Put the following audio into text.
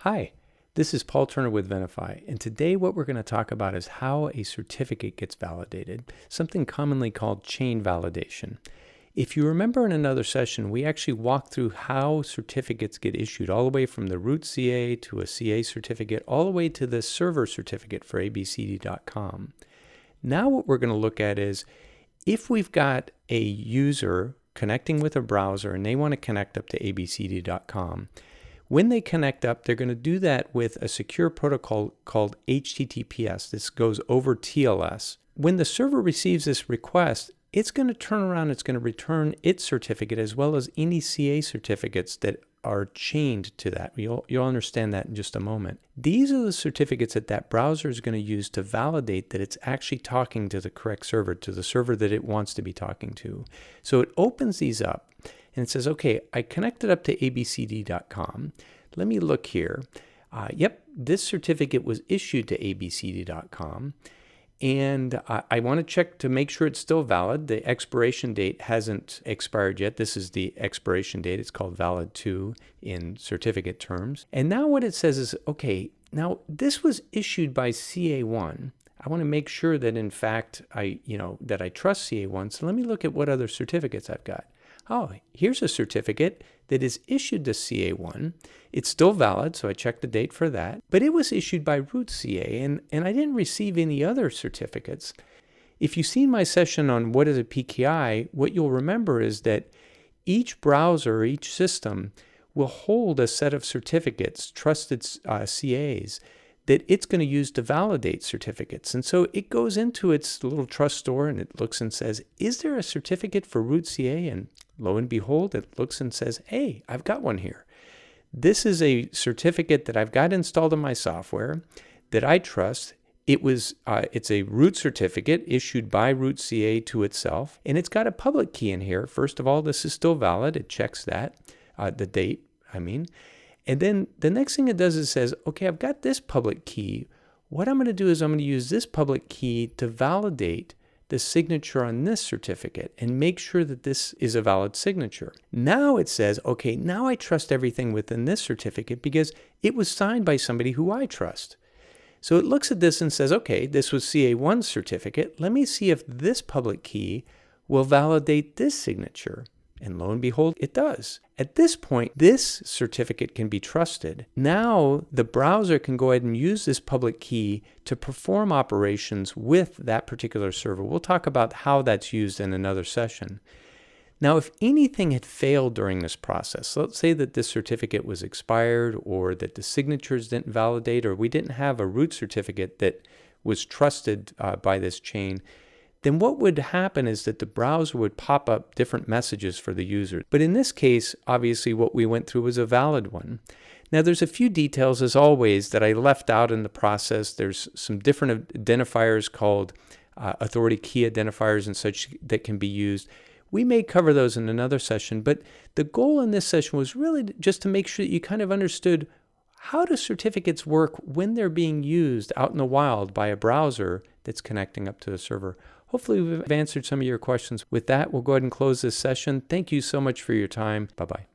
Hi, this is Paul Turner with Venafi, and today what we're going to talk about is how a certificate gets validated, something commonly called chain validation. If you remember in another session, we actually walked through how certificates get issued, all the way from the root CA to a CA certificate, all the way to the server certificate for abcd.com. Now what we're going to look at is if we've got a user connecting with a browser and they want to connect up to abcd.com, when they connect up, they're going to do that with a secure protocol called HTTPS. This goes over TLS. When the server receives this request, it's going to turn around, it's going to return its certificate as well as any CA certificates that are chained to that. You'll understand that in just a moment. These are the certificates that browser is going to use to validate that it's actually talking to the correct server, to the server that it wants to be talking to. So it opens these up. And it says, okay, I connected up to abcd.com. Let me look here. Yep, this certificate was issued to abcd.com. And I want to check to make sure it's still valid. The expiration date hasn't expired yet. This is the expiration date. It's called valid 2 in certificate terms. And now what it says is, okay, now this was issued by CA1. I want to make sure that in fact I trust CA1. So let me look at what other certificates I've got. Oh, here's a certificate that is issued to CA1. It's still valid, so I checked the date for that. But it was issued by root CA, and I didn't receive any other certificates. If you've seen my session on what is a PKI, what you'll remember is that each browser, each system, will hold a set of certificates, trusted CAs, that it's going to use to validate certificates. And so it goes into its little trust store and it looks and says, is there a certificate for root CA? And lo and behold, it looks and says, hey, I've got one here. This is a certificate that I've got installed in my software that I trust. It's a root certificate issued by root CA to itself, and it's got a public key in here. First of all, this is still valid. It checks that, the date, And then the next thing it does is says, okay, I've got this public key. What I'm going to do is I'm going to use this public key to validate the signature on this certificate and make sure that this is a valid signature. Now it says, okay, now I trust everything within this certificate because it was signed by somebody who I trust. So it looks at this and says, okay, this was CA1's certificate. Let me see if this public key will validate this signature. And lo and behold, it does. At this point, this certificate can be trusted. Now, the browser can go ahead and use this public key to perform operations with that particular server. We'll talk about how that's used in another session. Now, if anything had failed during this process, let's say that this certificate was expired or that the signatures didn't validate or we didn't have a root certificate that was trusted by this chain, then what would happen is that the browser would pop up different messages for the user. But in this case, obviously what we went through was a valid one. Now there's a few details, as always, that I left out in the process. There's some different identifiers called authority key identifiers and such that can be used. We may cover those in another session, but the goal in this session was really just to make sure that you kind of understood how do certificates work when they're being used out in the wild by a browser that's connecting up to the server. Hopefully we've answered some of your questions. With that, we'll go ahead and close this session. Thank you so much for your time. Bye-bye.